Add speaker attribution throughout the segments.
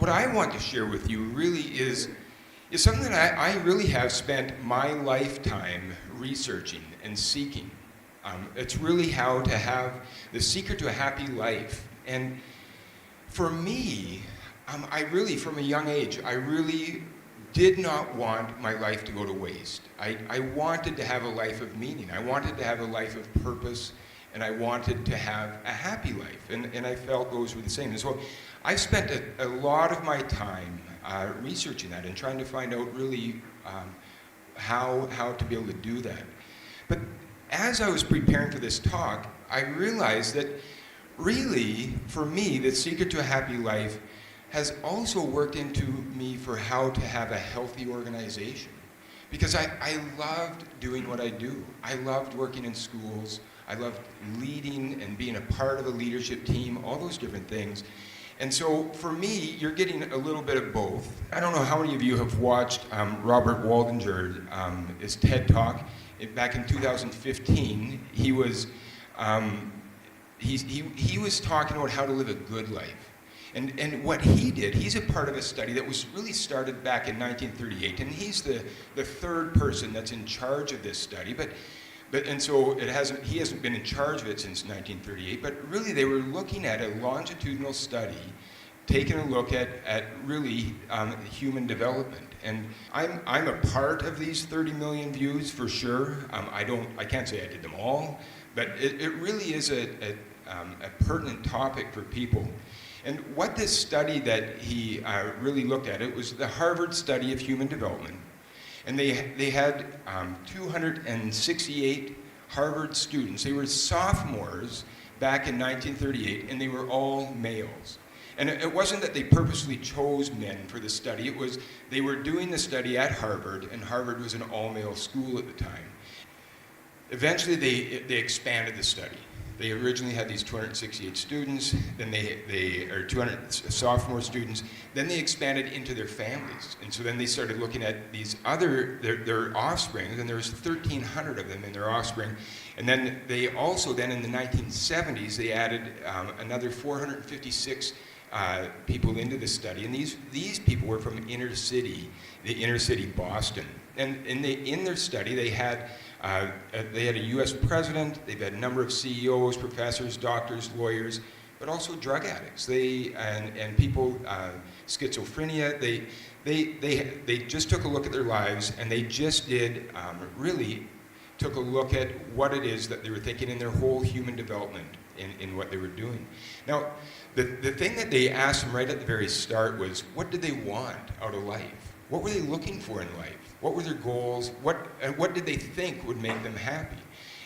Speaker 1: what I want to share with you really is something that I really have spent my lifetime researching and seeking. It's really how to have the secret to a happy life. And for me, I really, from a young age, I really did not want my life to go to waste. I wanted to have a life of meaning. I wanted to have a life of purpose, and I wanted to have a happy life. And I felt those were the same. And so I spent a lot of my time researching that and trying to find out really how to be able to do that. But as I was preparing for this talk, I realized that really, for me, the secret to a happy life has also worked into me for how to have a healthy organization. Because I loved doing what I do. I loved working in schools. I loved leading and being a part of a leadership team, all those different things. And so for me, you're getting a little bit of both. I don't know how many of you have watched Robert Waldinger, TED Talk. Back in 2015, he was talking about how to live a good life. And what he did, he's a part of a study that was really started back in 1938, and he's the third person that's in charge of this study. And so he hasn't been in charge of it since 1938, but really they were looking at a longitudinal study, taking a look at really human development. And I'm a part of these 30 million views for sure. I can't say I did them all, but it really is a pertinent topic for people. And what this study that he really looked at, it was the Harvard Study of Human Development. And they had 268 Harvard students. They were sophomores back in 1938, and they were all males. And it wasn't that they purposely chose men for the study. It was they were doing the study at Harvard, and Harvard was an all-male school at the time. Eventually, they expanded the study. They originally had these 268 students, then or 200 sophomore students, then they expanded into their families. And so then they started looking at these their offspring, and there was 1,300 of them in their offspring. And then they also, then in the 1970s, they added another 456 people into the study. And these people were from the inner city Boston. And in their study, they had a U.S. president, they've had a number of CEOs, professors, doctors, lawyers, but also drug addicts. And people, schizophrenia. They just took a look at their lives, and they just really took a look at what it is that they were thinking in their whole human development in what they were doing. Now, the thing that they asked them right at the very start was, what did they want out of life? What were they looking for in life? What were their goals? What did they think would make them happy?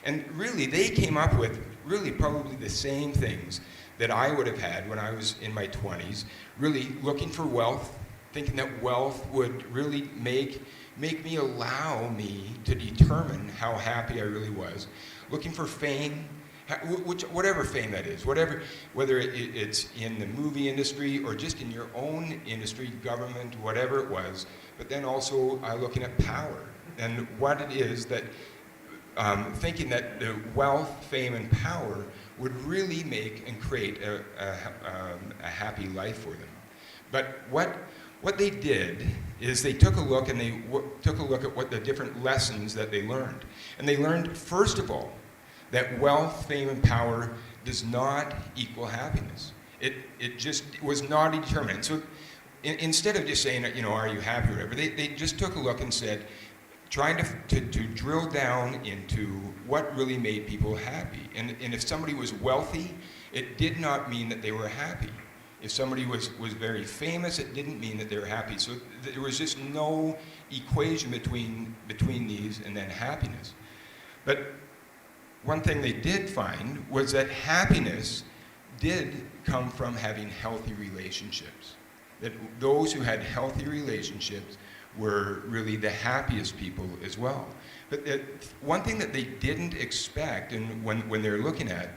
Speaker 1: And really, they came up with really probably the same things that I would have had when I was in my 20s, really looking for wealth, thinking that wealth would really make allow me to determine how happy I really was, looking for fame, whatever fame that is, whether it's in the movie industry or just in your own industry, government, whatever it was, but then also looking at power and what it is that, thinking that the wealth, fame, and power would really make and create a happy life for them. But what they did is they took a look and took a look at what the different lessons that they learned. And they learned, first of all, that wealth, fame, and power does not equal happiness. It just was not a determinant. So instead of just saying, are you happy or whatever, they just took a look and said, trying to drill down into what really made people happy. And if somebody was wealthy, it did not mean that they were happy. If somebody was very famous, it didn't mean that they were happy. So there was just no equation between these and then happiness. But one thing they did find was that happiness did come from having healthy relationships. That those who had healthy relationships were really the happiest people as well. But one thing that they didn't expect, and when they're looking at,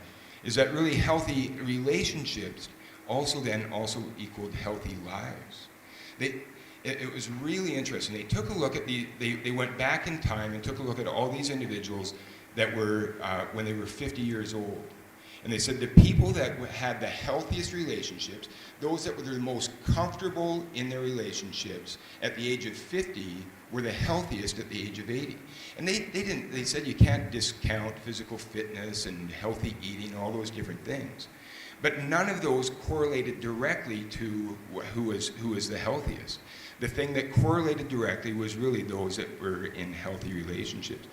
Speaker 1: is that really healthy relationships also equaled healthy lives. It was really interesting. They took a look at they went back in time and took a look at all these individuals that were when they were 50 years old. And they said the people that had the healthiest relationships, those that were the most comfortable in their relationships at the age of 50 were the healthiest at the age of 80. And they said you can't discount physical fitness and healthy eating, all those different things. But none of those correlated directly to who was the healthiest. The thing that correlated directly was really those that were in healthy relationships.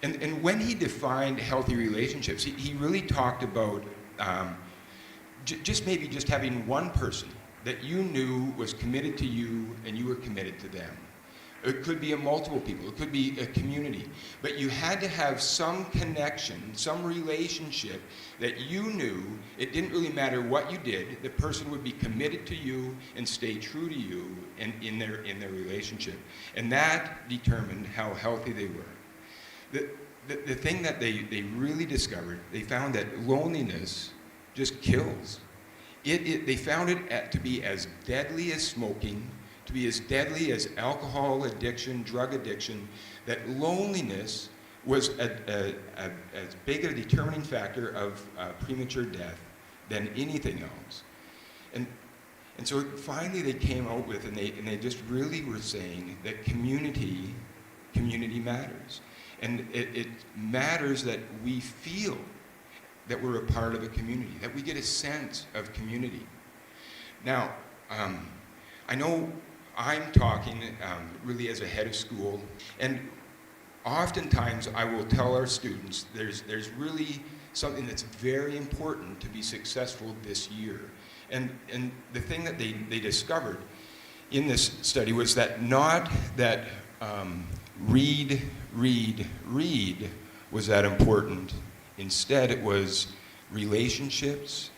Speaker 1: And when he defined healthy relationships, he really talked about just having one person that you knew was committed to you and you were committed to them. It could be multiple people, it could be a community, but you had to have some connection, some relationship that you knew it didn't really matter what you did, the person would be committed to you and stay true to you in their relationship. And that determined how healthy they were. The thing that they really discovered, they found that loneliness just kills. They found it to be as deadly as smoking, to be as deadly as alcohol addiction, drug addiction, that loneliness was as big a determining factor of premature death than anything else. And so finally they came out with, and they just really were saying that community matters. And it matters that we feel that we're a part of a community, that we get a sense of community. Now, I know I'm talking really as a head of school, and oftentimes I will tell our students there's really something that's very important to be successful this year. And the thing that they discovered in this study was that not that read was that important. Instead, it was relationships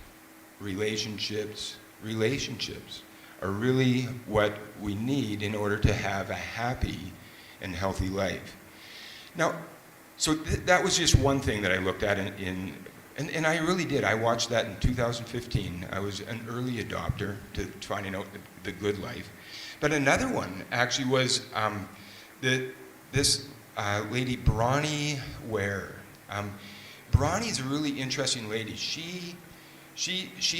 Speaker 1: are really what we need in order to have a happy and healthy life. Now, so that was just one thing that I looked at and I really did. I watched that in 2015. I was an early adopter to finding out the good life. But another one actually was this lady, Bronnie Ware. Bronnie's a really interesting lady. She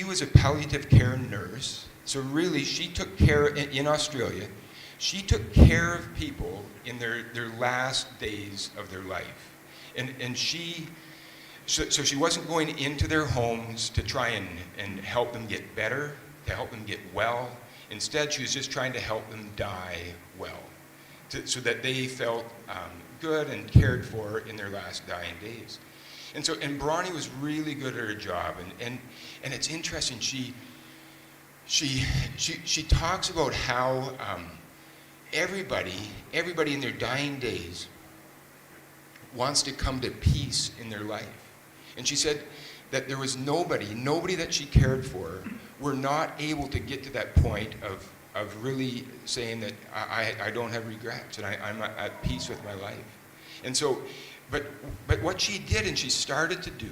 Speaker 1: was a palliative care nurse. So really, she took care, in Australia, she took care of people in their last days of their life. And so she wasn't going into their homes to try and help them get better, to help them get well. Instead, she was just trying to help them die well, so that they felt good and cared for in their last dying days. And Bronnie was really good at her job. And it's interesting, she talks about how everybody in their dying days wants to come to peace in their life. And she said that there was nobody that she cared for were not able to get to that point of really saying that I don't have regrets and I'm at peace with my life. And so, but what she did and she started to do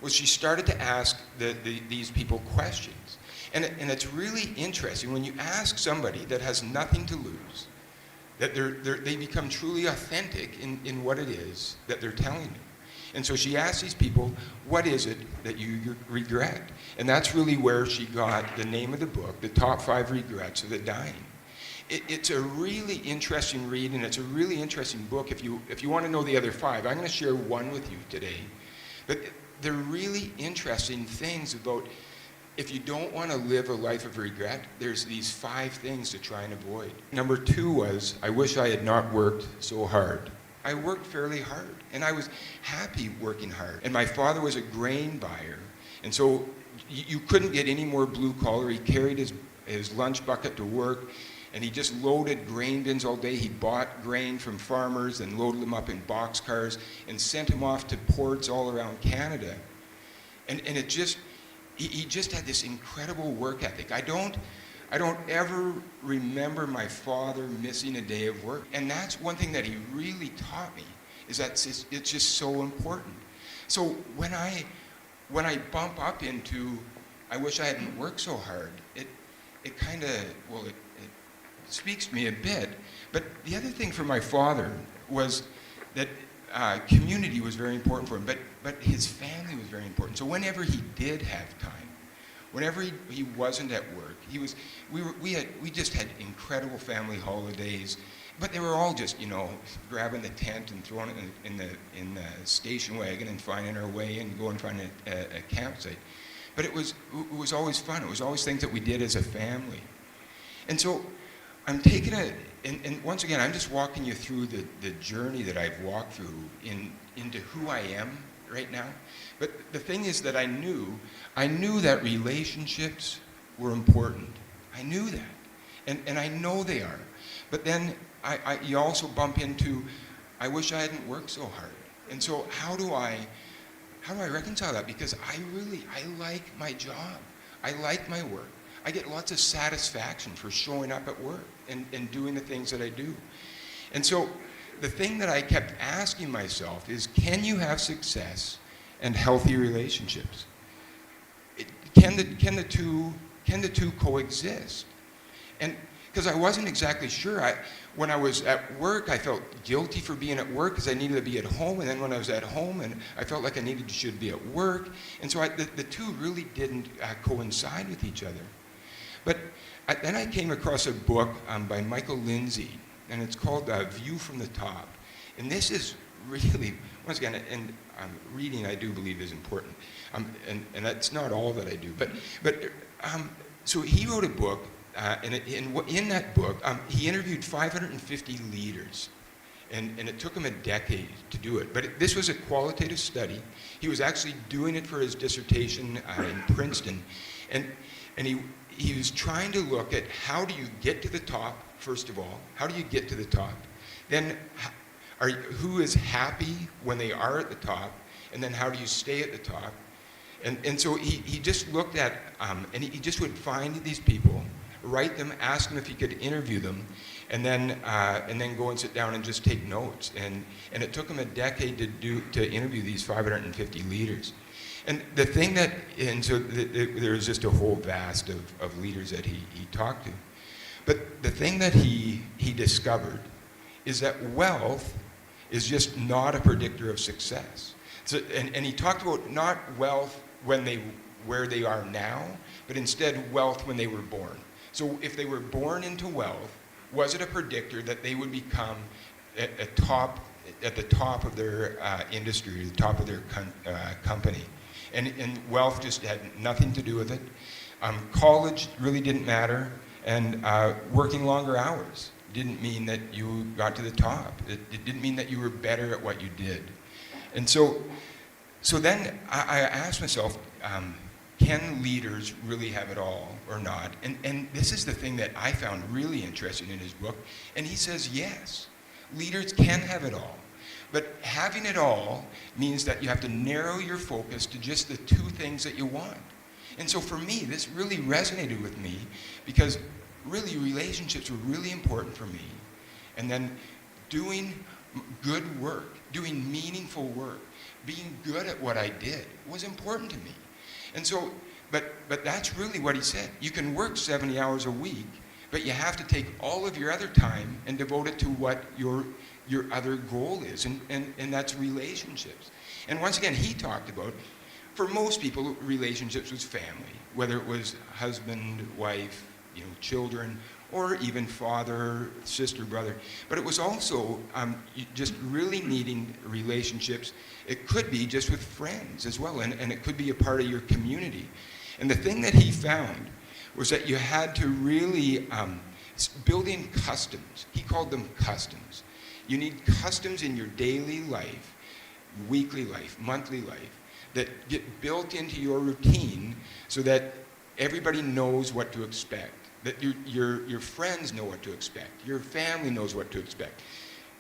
Speaker 1: was she started to ask these people questions. And it's really interesting when you ask somebody that has nothing to lose, that they become truly authentic in what it is that they're telling you. And so she asked these people, what is it that you regret? And that's really where she got the name of the book, The Top 5 Regrets of the Dying. It's a really interesting read, and it's a really interesting book. If you want to know the other 5, I'm going to share one with you today. But they're really interesting things about if you don't want to live a life of regret, there's these 5 things to try and avoid. Number 2 was, I wish I had not worked so hard. I worked fairly hard, and I was happy working hard. And my father was a grain buyer, and so you couldn't get any more blue collar. He carried his lunch bucket to work, and he just loaded grain bins all day. He bought grain from farmers and loaded them up in boxcars and sent them off to ports all around Canada. And it just, he just had this incredible work ethic. I don't ever remember my father missing a day of work. And that's one thing that he really taught me, is that it's just so important. So when I bump up into, I wish I hadn't worked so hard, it kind of, well, it speaks to me a bit. But the other thing for my father was that community was very important for him. But but his family was very important. So whenever he did have time, whenever he wasn't at work, we just had incredible family holidays, but they were all just, you know, grabbing the tent and throwing it in the station wagon and finding our way and going and finding a campsite. But it was always fun. It was always things that we did as a family. And so I'm taking and once again, I'm just walking you through the journey that I've walked through into who I am right now. But the thing is that I knew that relationships were important. I knew that. And I know they are. But then you also bump into, I wish I hadn't worked so hard. And so how do I reconcile that? Because I like my job. I like my work. I get lots of satisfaction for showing up at work and doing the things that I do. And so the thing that I kept asking myself is, can you have success and healthy relationships? Can the two coexist? And because I wasn't exactly sure. When I was at work, I felt guilty for being at work because I needed to be at home. And then when I was at home, and I felt like I should be at work. And so the two really didn't coincide with each other. But then I came across a book by Michael Lindsay, and it's called View from the Top. And this is really, once again, and reading I do believe is important. And that's not all that I do. But so he wrote a book. And in that book, he interviewed 550 leaders, and it took him a decade to do it. But this was a qualitative study. He was actually doing it for his dissertation in Princeton, and he was trying to look at how do you get to the top, first of all. How do you get to the top? Then who is happy when they are at the top, and then how do you stay at the top? And so he just looked at, and he just would find these people, write them, ask them if he could interview them, and then go and sit down and just take notes. And it took him a decade to interview these 550 leaders. And the thing so there's just a whole vast of leaders that he talked to. But the thing that he discovered is that wealth is just not a predictor of success. So, and he talked about not wealth where they are now, but instead wealth when they were born. So if they were born into wealth, was it a predictor that they would become at the top of their industry, the top of their company? And wealth just had nothing to do with it. College really didn't matter, and working longer hours didn't mean that you got to the top. It didn't mean that you were better at what you did. And so then I asked myself, can leaders really have it all or not? And this is the thing that I found really interesting in his book. And he says, yes, leaders can have it all. But having it all means that you have to narrow your focus to just the two things that you want. And so for me, this really resonated with me because really relationships were really important for me. And then doing good work, doing meaningful work, being good at what I did was important to me. And so, but that's really what he said. You can work 70 hours a week, but you have to take all of your other time and devote it to what your other goal is, and that's relationships. And once again, he talked about, for most people, relationships was family, whether it was husband, wife, children, or even father, sister, brother. But it was also just really needing relationships. It could be just with friends as well, and it could be a part of your community. And the thing that he found was that you had to really build in customs. He called them customs. You need customs in your daily life, weekly life, monthly life, that get built into your routine so that everybody knows what to expect, that your friends know what to expect, your family knows what to expect.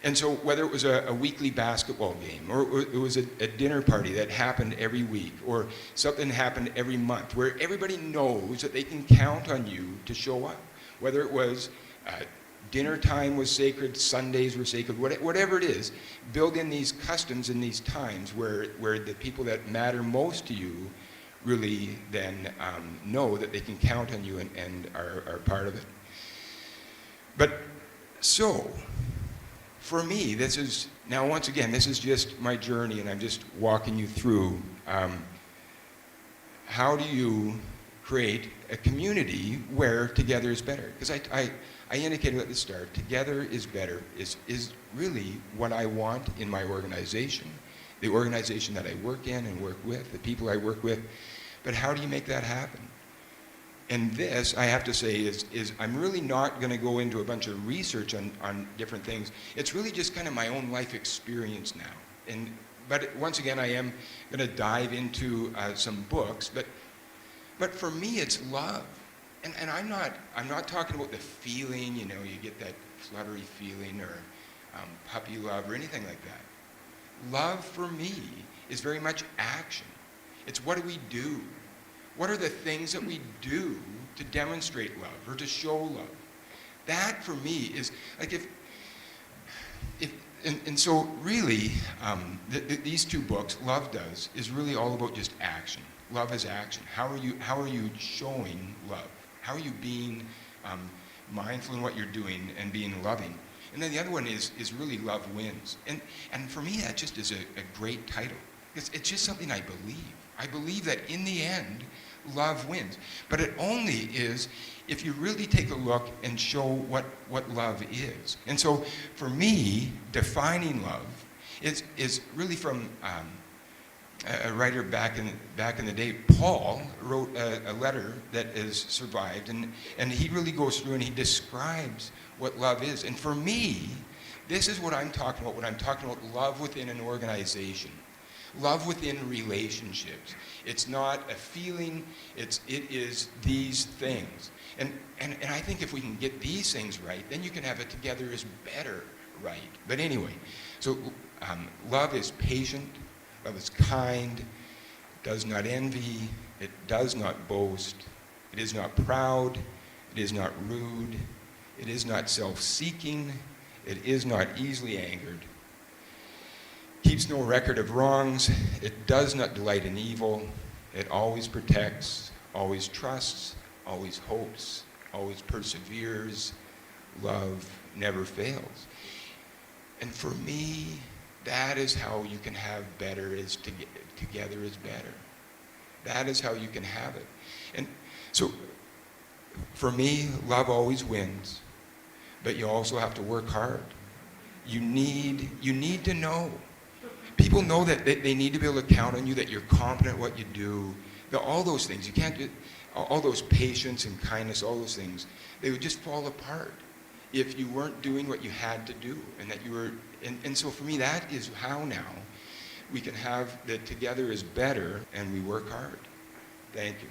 Speaker 1: And so whether it was a weekly basketball game, or it was a dinner party that happened every week, or something happened every month, where everybody knows that they can count on you to show up, whether it was dinner time was sacred, Sundays were sacred, whatever it is, build in these customs in these times where the people that matter most to you really then know that they can count on you and are part of it. But so, for me, this is, now once again, this is just my journey and I'm just walking you through how do you create a community where together is better? Because I indicated at the start, together is better is really what I want in my organization, the organization that I work in and work with, the people I work with. But how do you make that happen? And this, I have to say, is I'm really not going to go into a bunch of research on different things. It's really just kind of my own life experience now. But once again, I am going to dive into some books. But for me, it's love. And I'm not talking about the feeling, you know, you get that fluttery feeling or puppy love or anything like that. Love for me is very much action. It's what do we do? What are the things that we do to demonstrate love or to show love? That for me is like and so really these two books, Love Does, is really all about just action. Love is action. How are you showing love? How are you being mindful in what you're doing and being loving? And then the other one is really Love Wins. And for me, that just is a great title. It's just something I believe. I believe that in the end, love wins. But it only is if you really take a look and show what love is. And so for me, defining love is really from a writer back in the day. Paul wrote a letter that has survived, and he really goes through and he describes what love is. And for me, this is what I'm talking about when I'm talking about love within an organization. Love within relationships. It's not a feeling, it is these things. And I think if we can get these things right, then you can have it together is better right. But anyway, so love is patient, love is kind, does not envy, it does not boast, it is not proud, it is not rude, it is not self-seeking, it is not easily angered, keeps no record of wrongs, it does not delight in evil, it always protects, always trusts, always hopes, always perseveres, love never fails. And for me, that is how you can have better, is together is better. That is how you can have it. And so, for me, love always wins, but you also have to work hard. You need to know. People know that they need to be able to count on you, that you're competent at what you do, all those things. You can't do, all those patience and kindness, all those things, they would just fall apart if you weren't doing what you had to do, and that you were, and so for me, that is how now we can have that together is better and we work hard. Thank you.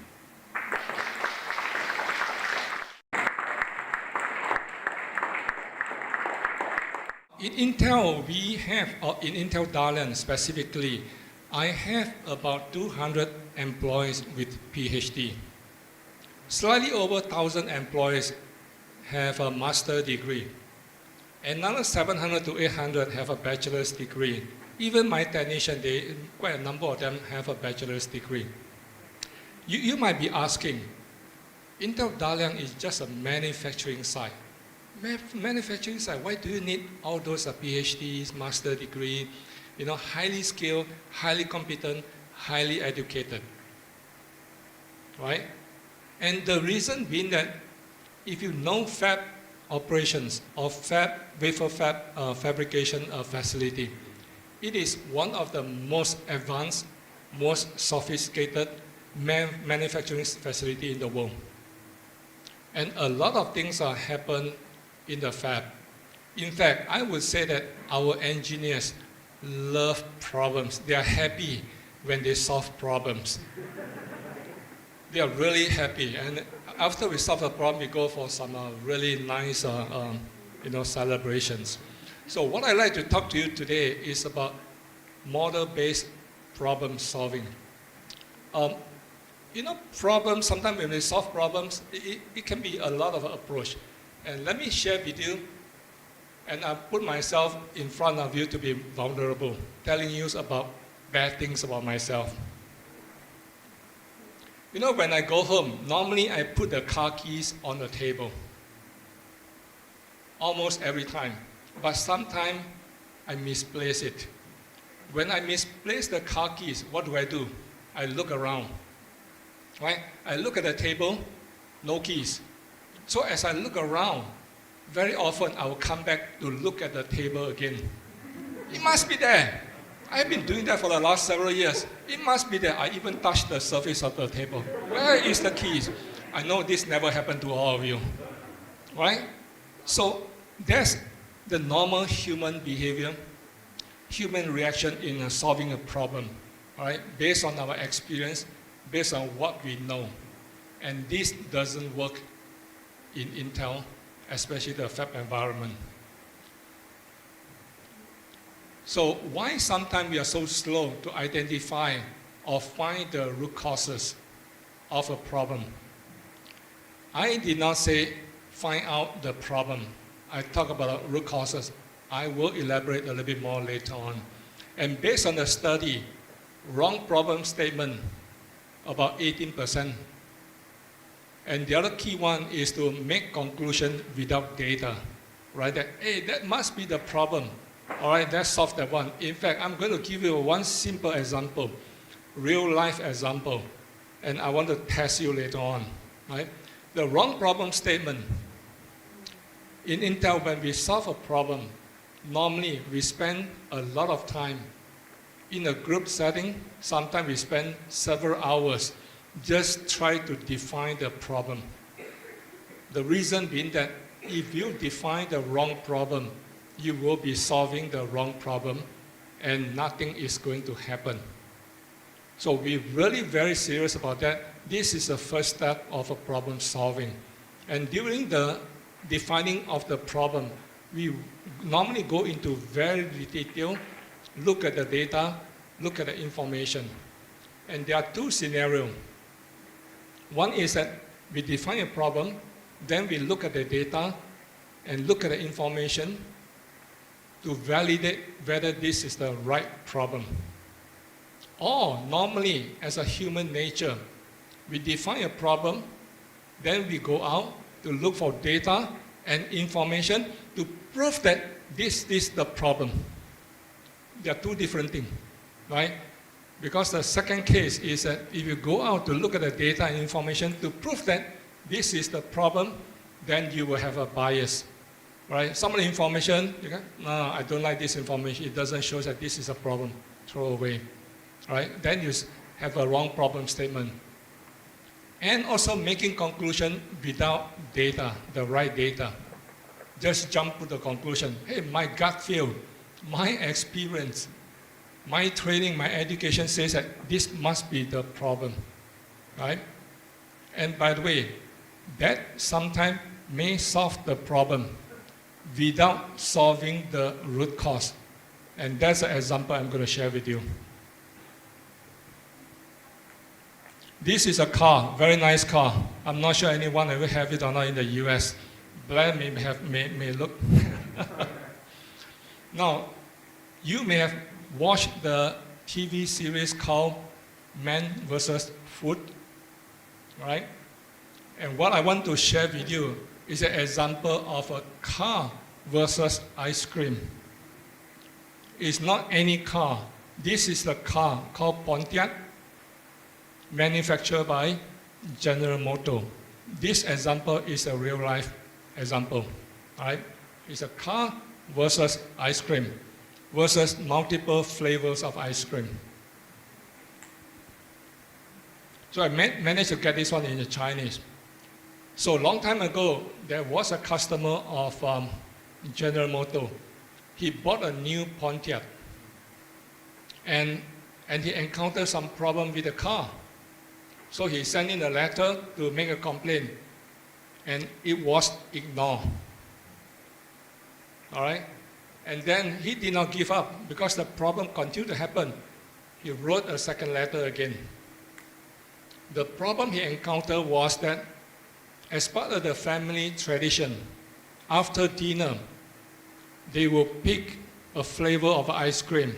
Speaker 2: In Intel, we have, in Intel Dalian specifically, I have about 200 employees with PhD. Slightly over 1,000 employees have a master's degree. Another 700 to 800 have a bachelor's degree. Even my technician, quite a number of them have a bachelor's degree. You might be asking, Intel Dalian is just a manufacturing site. Manufacturing side, why do you need all those PhDs, master degree, highly skilled, highly competent, highly educated, right? And the reason being that if you know fab operations or wafer fab fabrication facility, it is one of the most advanced, most sophisticated manufacturing facility in the world. And a lot of things happen in the fab. In fact, I would say that our engineers love problems. They are happy when they solve problems. They are really happy. And after we solve a problem, we go for some really nice celebrations. So what I'd like to talk to you today is about model-based problem solving. Problems, sometimes when we solve problems, it can be a lot of approach. And let me share with you, and I put myself in front of you to be vulnerable, telling you about bad things about myself. When I go home, normally I put the car keys on the table. Almost every time. but sometimes I misplace it. When I misplace the car keys, what do? I look around, right? I look at the table, no keys. So as I look around, very often I will come back to look at the table again. It must be there. I've been doing that for the last several years. It must be there. I even touched the surface of the table. Where is the keys? I know this never happened to all of you, right? So that's the normal human behavior, human reaction in solving a problem, right? Based on our experience, based on what we know. And this doesn't work in Intel, especially the fab environment. So why sometimes we are so slow to identify or find the root causes of a problem? I did not say find out the problem. I talk about root causes. I will elaborate a little bit more later on. And based on the study, wrong problem statement, about 18%. And the other key one is to make conclusion without data, right? That, hey, that must be the problem. All right, let's solve that one. In fact, I'm going to give you one simple example, real life example, and I want to test you later on, right? The wrong problem statement. In Intel, when we solve a problem, normally we spend a lot of time in a group setting. Sometimes we spend several hours just try to define the problem. The reason being that if you define the wrong problem, you will be solving the wrong problem and nothing is going to happen. So we're really very serious about that. This is the first step of a problem solving. And during the defining of the problem, we normally go into very detail, look at the data, look at the information. And there are two scenarios. One is that we define a problem, then we look at the data and look at the information to validate whether this is the right problem. Or normally, as a human nature, we define a problem, then we go out to look for data and information to prove that this is the problem. They are two different things, right? Because the second case is that if you go out to look at the data and information to prove that this is the problem, then you will have a bias, right? Some of the information, you go, no, I don't like this information. It doesn't show that this is a problem. Throw away, right? Then you have a wrong problem statement. And also making conclusion without data, the right data. Just jump to the conclusion. Hey, my gut feel, my experience, my training, my education says that this must be the problem, right? And by the way, that sometimes may solve the problem without solving the root cause. And that's an example I'm going to share with you. This is a car, very nice car. I'm not sure anyone ever have it or not in the US. Blair may look. Now, you may have watched the TV series called Man vs. Food, right? And what I want to share with you is an example of a car versus ice cream. It's not any car. This is the car called Pontiac, manufactured by General Motors. This example is a real life example, right? It's a car versus ice cream, versus multiple flavors of ice cream. So I managed to get this one in the Chinese. So a long time ago, there was a customer of General Motors. He bought a new Pontiac, and he encountered some problem with the car. So he sent in a letter to make a complaint, and it was ignored. All right? And then he did not give up because the problem continued to happen. He wrote a second letter again. The problem he encountered was that as part of the family tradition, after dinner, they will pick a flavor of ice cream.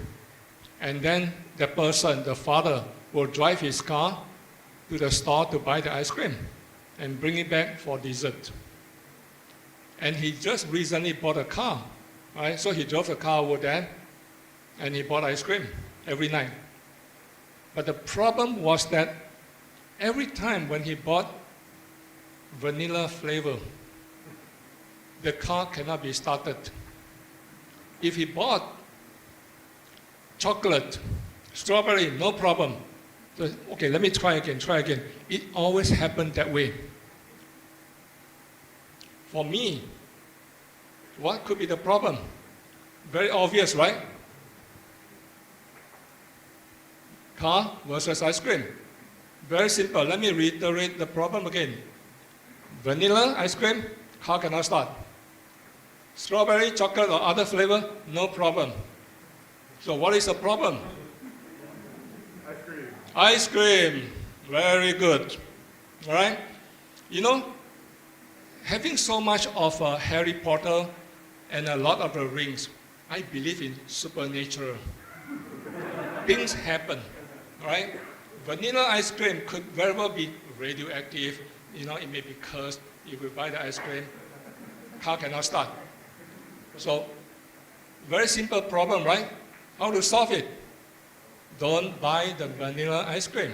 Speaker 2: And then the person, the father, will drive his car to the store to buy the ice cream and bring it back for dessert. And he just recently bought a car. Right? So he drove the car over there, and he bought ice cream every night. But the problem was that every time when he bought vanilla flavor, the car cannot be started. If he bought chocolate, strawberry, no problem. So, okay, let me try again. It always happened that way. For me, what could be the problem? Very obvious, right? Car versus ice cream. Very simple. Let me reiterate the problem again. Vanilla ice cream, car cannot start. Strawberry, chocolate, or other flavor, no problem. So what is the problem?
Speaker 3: Ice cream.
Speaker 2: Ice cream. Very good. All right? You know, having so much of Harry Potter and a lot of the rings, I believe in supernatural. Things happen, right? Vanilla ice cream could very well be radioactive. You know, it may be cursed. If you buy the ice cream, car cannot start. So, very simple problem, right? How to solve it? Don't buy the vanilla ice cream.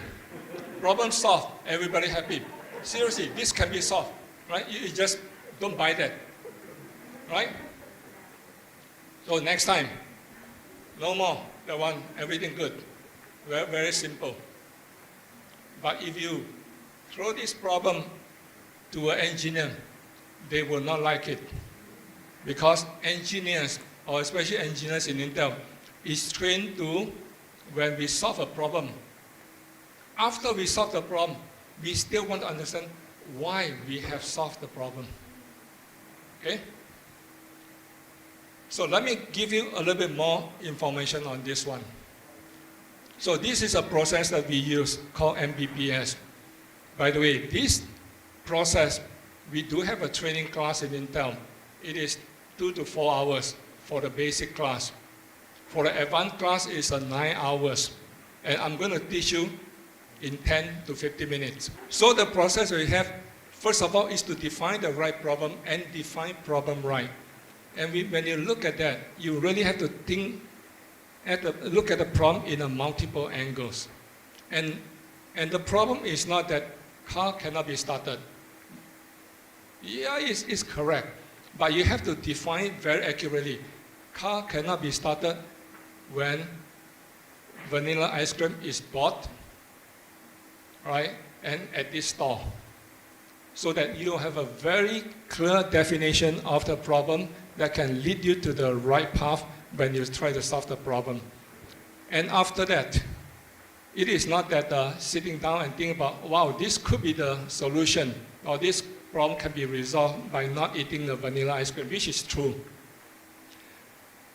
Speaker 2: Problem solved. Everybody happy. Seriously, this can be solved, right? You just don't buy that, right? So next time, no more. That one, everything good. Very, very simple. But if you throw this problem to an engineer, they will not like it. Because engineers, or especially engineers in Intel, is trained to, when we solve a problem, after we solve the problem, we still want to understand why we have solved the problem. Okay? So let me give you a little bit more information on this one. So this is a process that we use called MBPS. By the way, this process, we do have a training class in Intel. It is 2 to 4 hours for the basic class. For the advanced class, it's 9 hours. And I'm going to teach you in 10 to 50 minutes. So the process we have, first of all, is to define the right problem and define problem right. And when you look at that, you really have to look at the problem in a multiple angles. And the problem is not that car cannot be started. Yeah, it's correct. But you have to define very accurately. Car cannot be started when vanilla ice cream is bought, right, and at this store. So that you have a very clear definition of the problem that can lead you to the right path when you try to solve the problem. And after that, it is not that sitting down and thinking about, wow, this could be the solution, or this problem can be resolved by not eating the vanilla ice cream, which is true.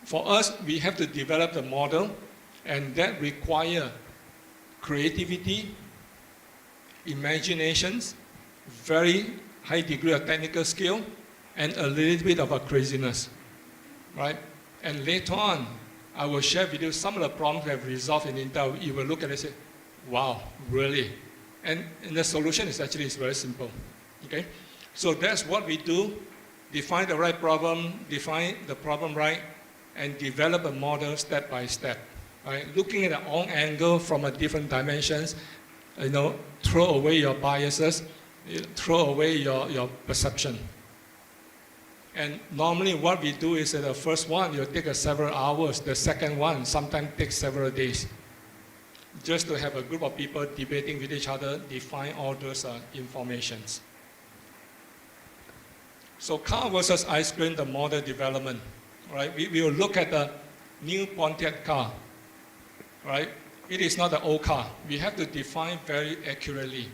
Speaker 2: For us, we have to develop the model, and that requires creativity, imaginations, very high degree of technical skill, and a little bit of a craziness, right? And later on, I will share with you some of the problems we have resolved in Intel. You will look at it and say, wow, really? And the solution is actually very simple, okay? So that's what we do, define the right problem, define the problem right, and develop a model step by step, right? Looking at all angles from a different dimensions, you know, throw away your biases, throw away your perception. And normally what we do is that the first one, you'll take several hours. The second one sometimes takes several days. Just to have a group of people debating with each other, define all those informations. So car versus ice cream, the model development, right? We will look at the new Pontiac car, right? It is not an old car. We have to define very accurately.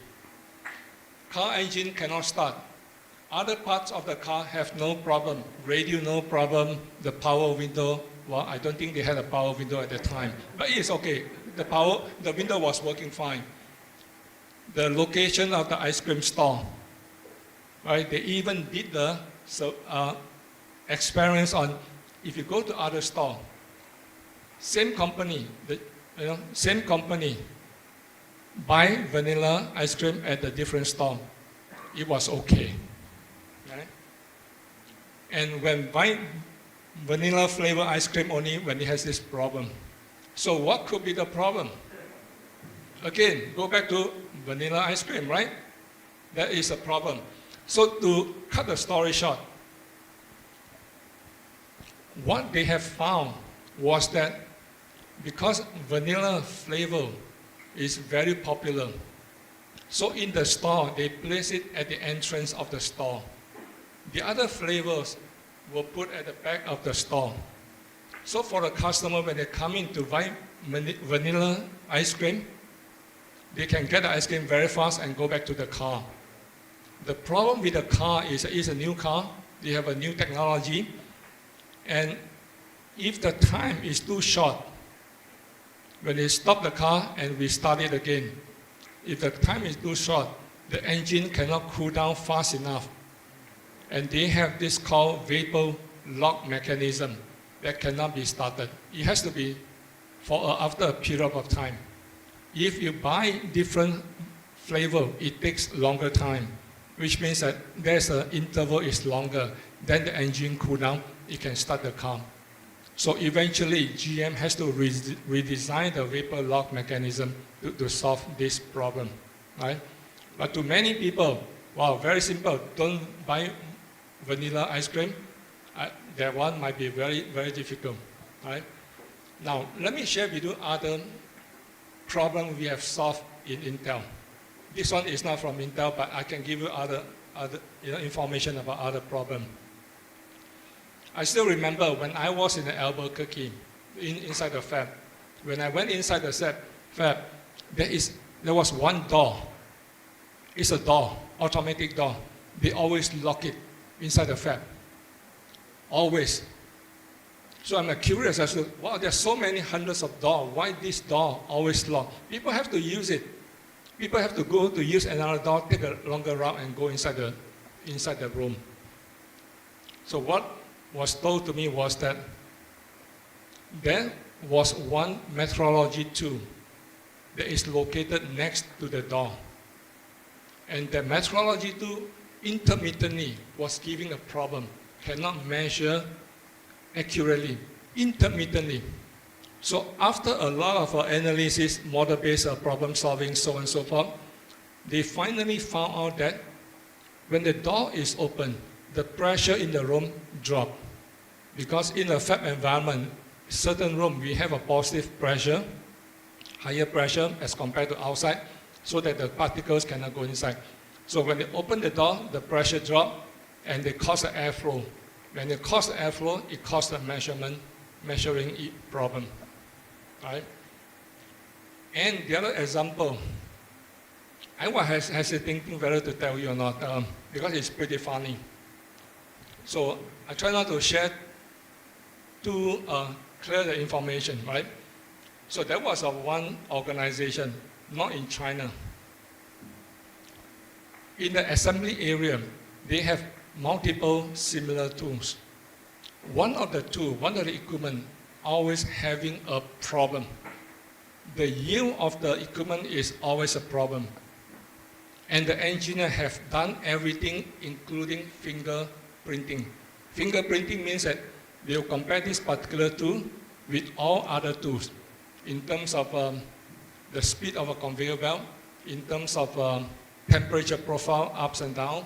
Speaker 2: Car engine cannot start. Other parts of the car have no problem. Radio, no problem. The power window, well, I don't think they had a power window at the time. But it's okay. The window was working fine. The location of the ice cream store, right? They even did the experience on, if you go to other store, same company, same company, buy vanilla ice cream at a different store. It was okay. Right? And when buy vanilla flavor ice cream only when it has this problem. So what could be the problem? Again, go back to vanilla ice cream, right? That is a problem. So to cut the story short, what they have found was that because vanilla flavor is very popular, so in the store, they place it at the entrance of the store. The other flavors were put at the back of the store. So for the customer, when they come in to buy vanilla ice cream, they can get the ice cream very fast and go back to the car. The problem with the car is it's a new car, they have a new technology, and if the time is too short, when they stop the car and we start it again, if the time is too short, the engine cannot cool down fast enough. And they have this called vapor lock mechanism that cannot be started. It has to be after a period of time. If you buy different flavor, it takes longer time, which means that there's an interval is longer. Then the engine cool down, it can start the car. So eventually, GM has to redesign the vapor lock mechanism to solve this problem, right? But to many people, wow, very simple, don't buy vanilla ice cream. That one might be very, very difficult, right? Now, let me share with you other problems we have solved in Intel. This one is not from Intel, but I can give you other information about other problems. I still remember when I was in Albuquerque, inside the fab. When I went inside the fab, there was one door. It's a door, automatic door. They always lock it inside the fab. Always. So I'm curious as to, wow, there's so many hundreds of doors. Why this door always locked? People have to use it. People have to go to use another door, take a longer route, and go inside the room. So what was told to me was that there was one metrology tool that is located next to the door. And the metrology tool intermittently was giving a problem, cannot measure accurately, intermittently. So after a lot of analysis, model-based problem solving, so on and so forth, they finally found out that when the door is open, the pressure in the room drops. Because in a fab environment, certain room, we have a positive pressure, higher pressure as compared to outside, so that the particles cannot go inside. So when they open the door, the pressure drops, and they cause the airflow. When they cause the airflow, it causes the measuring problem, right? And the other example, I was hesitating whether to tell you or not, because it's pretty funny. So I try not to share too clear the information, right? So there was one organization, not in China. In the assembly area, they have multiple similar tools. One of the equipment always having a problem. The yield of the equipment is always a problem. And the engineer have done everything, including fingerprinting. Fingerprinting means that they'll compare this particular tool with all other tools in terms of the speed of a conveyor belt, in terms of temperature profile, ups and down,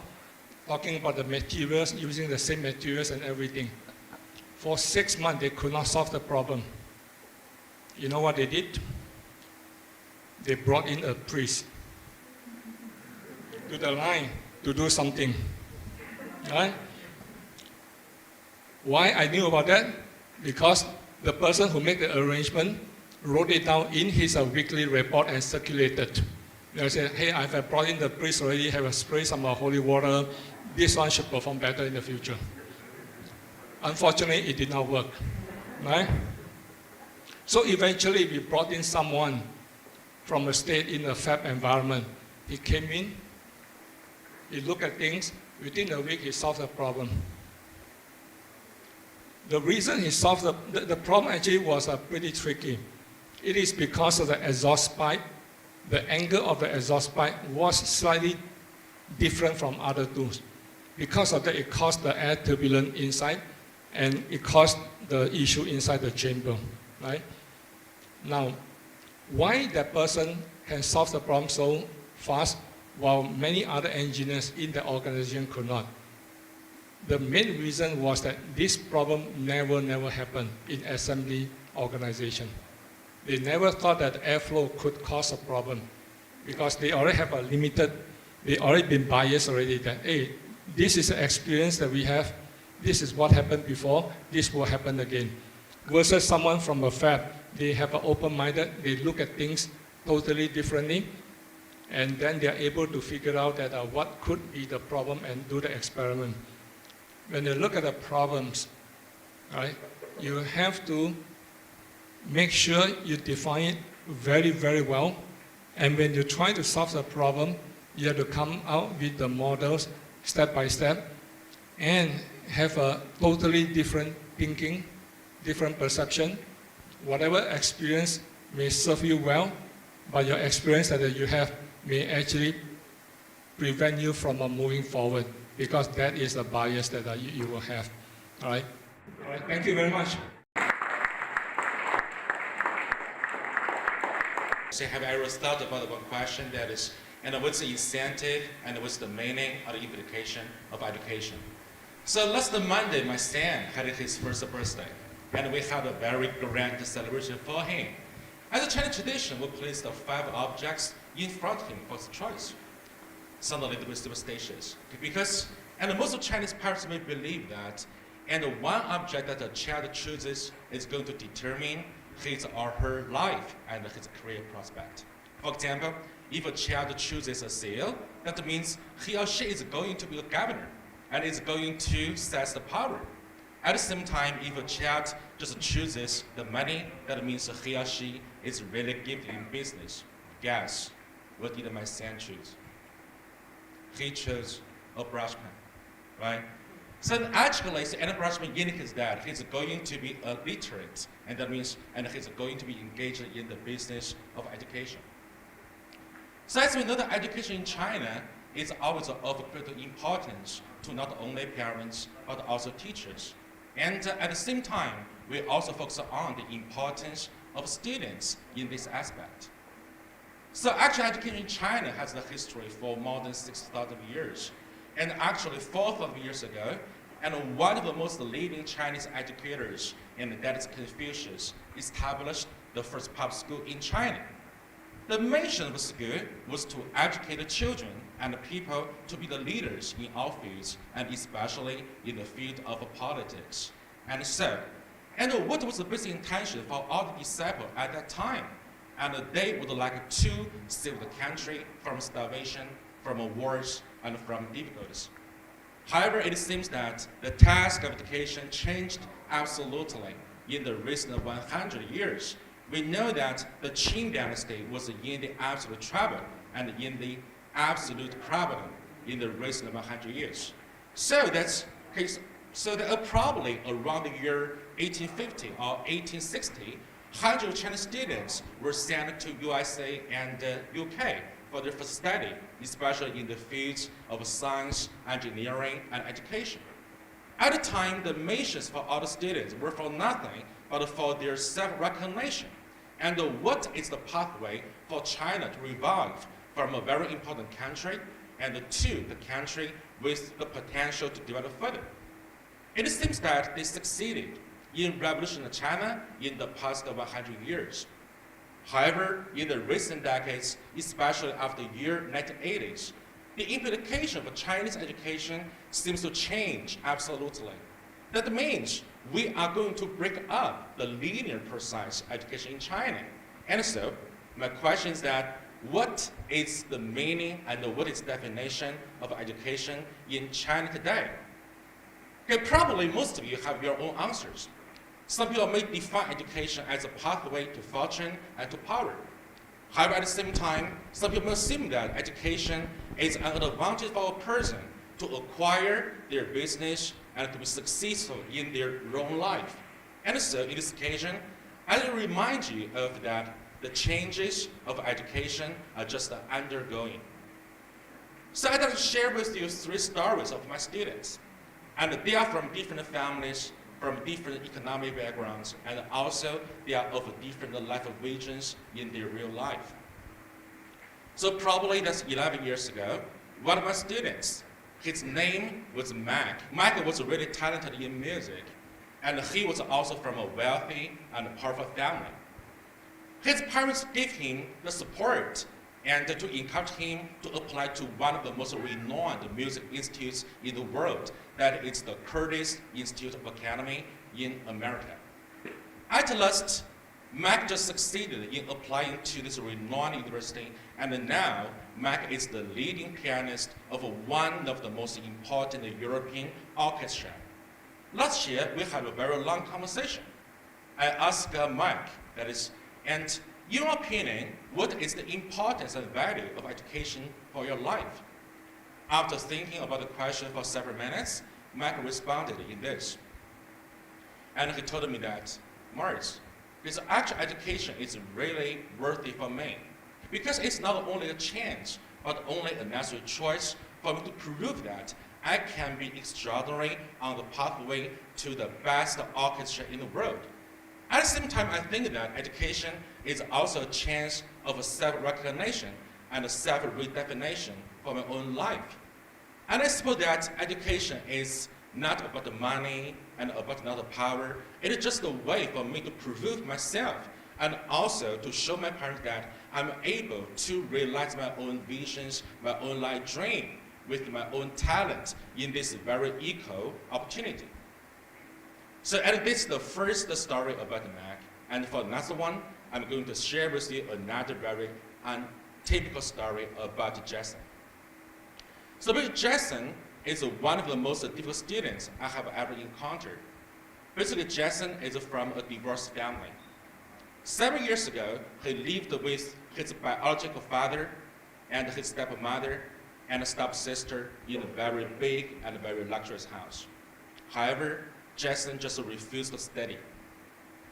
Speaker 2: talking about the materials, using the same materials and everything. For 6 months, they could not solve the problem. You know what they did? They brought in a priest to the line to do something, right? Why I knew about that? Because the person who made the arrangement wrote it down in his weekly report and circulated. They said, hey, I've brought in the priest already, have a spray some holy water. This one should perform better in the future. Unfortunately, it did not work, right? So eventually, we brought in someone from a state in a fab environment. He came in, he looked at things, within a week, he solved the problem. The reason he solved the problem actually was pretty tricky. It is because of the exhaust pipe. The angle of the exhaust pipe was slightly different from other tools. Because of that, it caused the air turbulence inside, and it caused the issue inside the chamber, right? Now, why that person can solve the problem so fast while many other engineers in the organization could not? The main reason was that this problem never happened in assembly organization. They never thought that airflow could cause a problem because they already have a limited, they already been biased already that, hey, this is the experience that we have, this is what happened before, this will happen again. Versus someone from a fab, they have an open-minded, they look at things totally differently, and then they are able to figure out that what could be the problem and do the experiment. When you look at the problems, right, you have to make sure you define it very well. And when you try to solve the problem, you have to come out with the models step by step and have a totally different thinking, different perception. Whatever experience may serve you well, but your experience that you have may actually prevent you from moving forward, because that is the bias that you will have. All right? All right, thank you very much.
Speaker 4: So have you ever thought about one question that is, and what's the incentive and what's the meaning or the implication of education? So last Monday, my son had his first birthday, and we had a very grand celebration for him. As a Chinese tradition, we placed 5 objects in front of him for his choice. Sound a little bit superstitious, because, and most of Chinese parents may believe that, and one object that a child chooses is going to determine his or her life and his career prospect. For example, if a child chooses a seal, that means he or she is going to be a governor and is going to seize the power. At the same time, if a child just chooses the money, that means he or she is really gifted in business. Guess, what did my son choose? He chose a brush pen, right? So actually, any brush pen indicates that he's going to be literate, and that means, and he's going to be engaged in the business of education. So as we know, that education in China is always of critical importance to not only parents, but also teachers. And at the same time, we also focus on the importance of students in this aspect. So actually, education in China has a history for more than 6,000 years. And actually, 4,000 years ago, and one of the most leading Chinese educators, and that is Confucius, established the first public school in China. The mission of the school was to educate the children and the people to be the leaders in all fields, and especially in the field of politics. And so, and what was the basic intention for all the disciples at that time? And they would like to save the country from starvation, from wars, and from difficulties. However, it seems that the task of education changed absolutely in the recent 100 years. We know that the Qing dynasty was in the absolute trouble and in the absolute problem in the recent 100 years. So that's probably around the year 1850 or 1860, hundreds of Chinese students were sent to USA and UK for their first study, especially in the fields of science, engineering, and education. At the time, the missions for all the students were for nothing but for their self-recognition. And what is the pathway for China to revive from a very important country and to the country with the potential to develop further? It seems that they succeeded in revolutionary China in the past 100 years. However, in the recent decades, especially after the year 1980s, the implication of Chinese education seems to change absolutely. That means we are going to break up the linear precise education in China. And so, my question is that, what is the meaning and what is the definition of education in China today? Okay, probably most of you have your own answers. Some people may define education as a pathway to fortune and to power. However, at the same time, some people assume that education is an advantage for a person to acquire their business and to be successful in their own life. And so, in this occasion, I will remind you of that the changes of education are just undergoing. So I'd like to share with you 3 stories of my students. And they are from different families, from different economic backgrounds, and also they are of different life regions in their real life. So probably that's 11 years ago, one of my students, his name was Mac. Mac was really talented in music, and he was also from a wealthy and powerful family. His parents gave him the support and to encourage him to apply to one of the most renowned music institutes in the world, that is the Curtis Institute of Academy in America. At last, Mac just succeeded in applying to this renowned university, and now Mac is the leading pianist of one of the most important European orchestra. Last year, we had a very long conversation. I asked Mac, that is, and in your opinion, what is the importance and value of education for your life? After thinking about the question for several minutes, Mac responded in this. And he told me that, Morris, this actual education is really worthy for me, because it's not only a chance, but only a necessary choice for me to prove that I can be extraordinary on the pathway to the best orchestra in the world. At the same time, I think that education is also a chance of self-recognition and self-redefinition for my own life. And I suppose that education is not about the money and about not the power. It is just a way for me to prove myself and also to show my parents that I'm able to realize my own visions, my own life dream with my own talent in this very equal opportunity. So, and this is the first story about Mac. And for the next one, I'm going to share with you another very untypical story about Jason. So, Jason is one of the most difficult students I have ever encountered. Basically, Jason is from a divorced family. 7 years ago, he lived with his biological father and his stepmother and stepsister in a very big and very luxurious house. However, Jason just refused to study.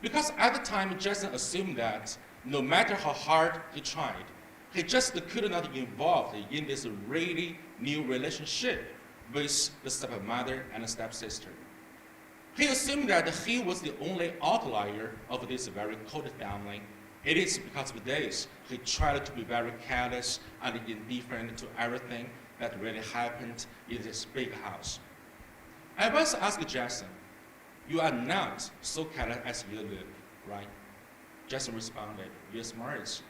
Speaker 4: Because at the time, Jason assumed that no matter how hard he tried, he just could not be involved in this really new relationship with the stepmother and the stepsister. He assumed that he was the only outlier of this very cold family. It is because of this he tried to be very careless and indifferent to everything that really happened in this big house. I once asked Jason, "You are not so careless as you look, right?" Jason responded, "Yes, Morris.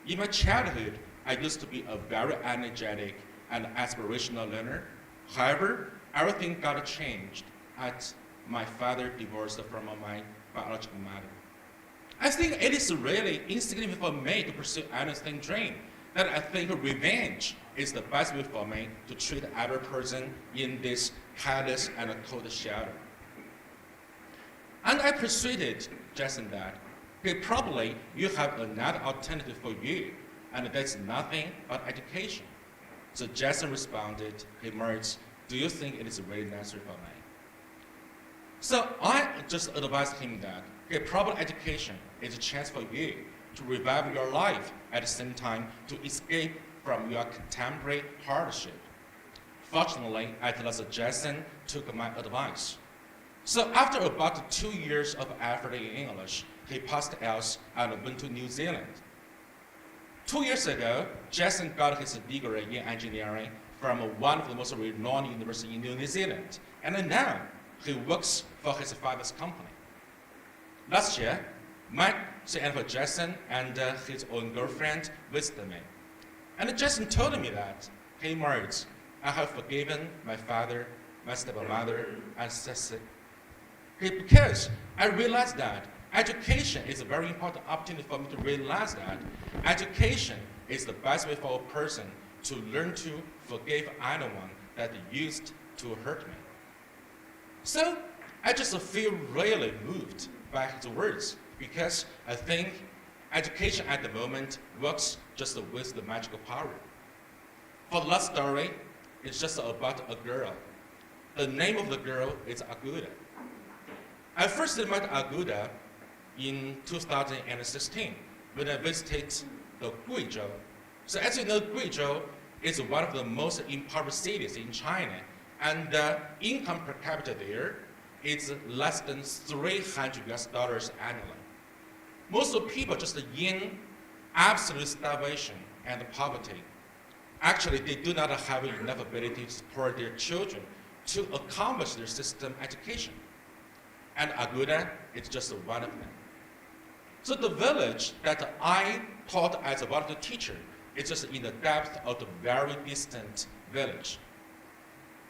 Speaker 4: In my childhood, I used to be a very energetic and aspirational learner. However, everything got changed as my father divorced from my biological mother. I think it is really insignificant for me to pursue anything dream. That I think revenge is the best way for me to treat every person in this careless and cold shelter." And I persuaded Jason that, "Okay, probably you have another alternative for you, and that's nothing but education." So Jason responded, "Hey, Mertz, do you think it is really necessary for me?" So I just advised him that, okay, proper education is a chance for you to revive your life, at the same time to escape from your contemporary hardship. Fortunately, at last Jason took my advice. So after about 2 years of effort in English, he passed IELTS and went to New Zealand. 2 years ago, Jason got his degree in engineering from one of the most renowned universities in New Zealand. And now, he works for his father's company. Last year, Mike and for Jason and his own girlfriend visited me. And Jason told me that, "Hey, Mertz, I have forgiven my father, my stepmother, and sister. Because I realized that education is a very important opportunity for me to realize that education is the best way for a person to learn to forgive anyone that used to hurt me." So I just feel really moved by his words, because I think education at the moment works just with the magical power. For the last story, it's just about a girl. The name of the girl is Aguda. I first met Aguda in 2016 when I visited the Guizhou. So as you know, Guizhou is one of the most impoverished cities in China, and the income per capita there is less than $300 annually. Most of the people just in absolute starvation and poverty. Actually, they do not have enough ability to support their children to accomplish their system education. And Aguda is just one of them. So the village that I taught as a volunteer teacher is just in the depth of the very distant village.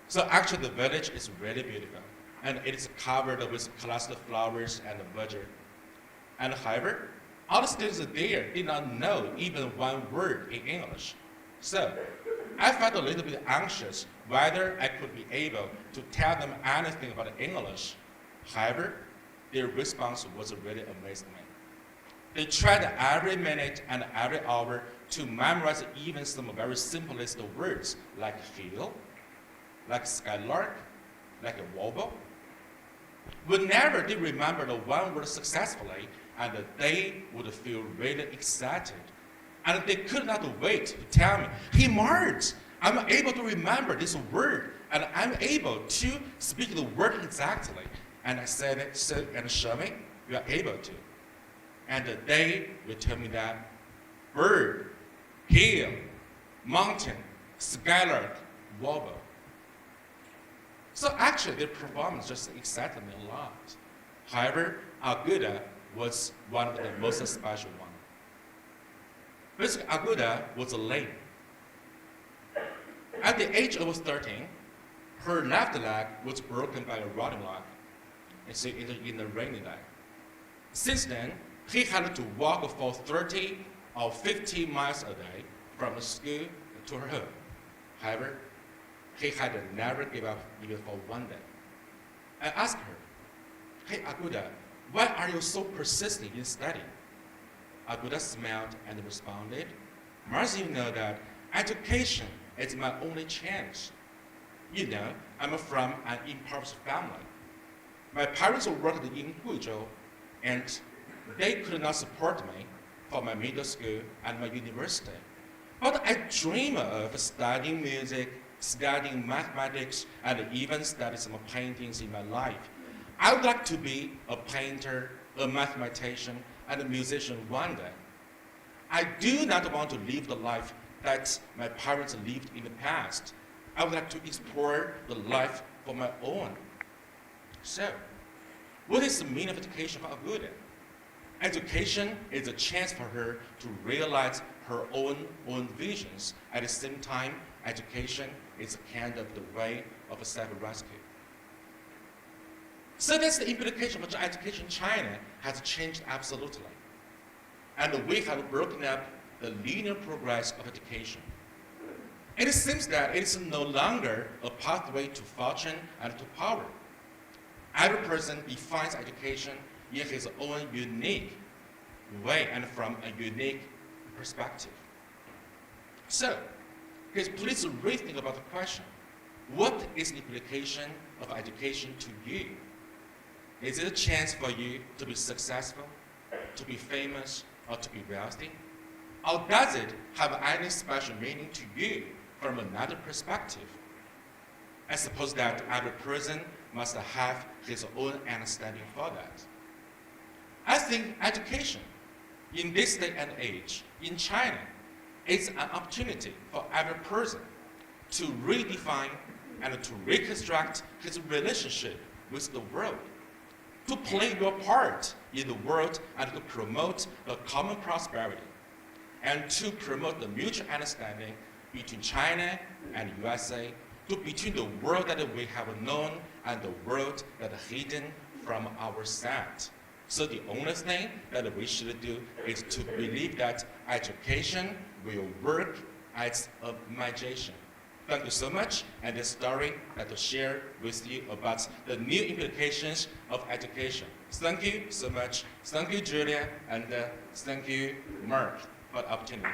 Speaker 4: So actually the village is really beautiful, and it is covered with clustered flowers and budget. And however, all the students there did not know even one word in English. So I felt a little bit anxious whether I could be able to tell them anything about English. However, their response was really amazing me. They tried every minute and every hour to memorize even some very simplest words like hill, like skylark, like a warble. Whenever they remembered one word successfully, and they would feel really excited. And they could not wait to tell me, hey Marge, I'm able to remember this word, and I'm able to speak the word exactly. And I said, so, and show me, you are able to. And they will tell me that bird, hill, mountain, skylark, warble. So actually, their performance just excited me a lot. However, Aguda was one of the most special ones. Basically, Aguda was lame. At the age of 13, her left leg was broken by a rotting log, and so in a rainy day. Since then, he had to walk for 30 or 50 miles a day from the school to her home. However, he had never give up even for one day. I asked her, hey Aguda, why are you so persistent in studying? Aguda smiled and responded, Marcy, you know that education is my only chance. You know, I'm from an impoverished family. My parents worked in Guizhou, and they could not support me for my middle school and my university. But I dream of studying music, studying mathematics, and even studying some paintings in my life. I would like to be a painter, a mathematician, and a musician one day. I do not want to live the life that my parents lived in the past. I would like to explore the life for my own. So, what is the meaning of education for Aguda? Education is a chance for her to realize her own visions. At the same time, education is kind of the way of a self-rescue. So that's the implication of education in China has changed absolutely. And we have broken up the linear progress of education. And it seems that it is no longer a pathway to fortune and to power. Every person defines education in his own unique way and from a unique perspective. So, please rethink about the question, what is the implication of education to you? Is it a chance for you to be successful, to be famous, or to be wealthy? Or does it have any special meaning to you from another perspective? I suppose that every person must have his own understanding for that. I think education in this day and age in China is an opportunity for every person to redefine and to reconstruct his relationship with the world, to play your part in the world and to promote the common prosperity, and to promote the mutual understanding between China and USA, between the world that we have known and the world that is hidden from our sight. So the only thing that we should do is to believe that education will work as a magician. Thank you so much, and this story that to share with you about the new implications of education. Thank you so much. Thank you, Julia, and thank you, Mark, for the opportunity.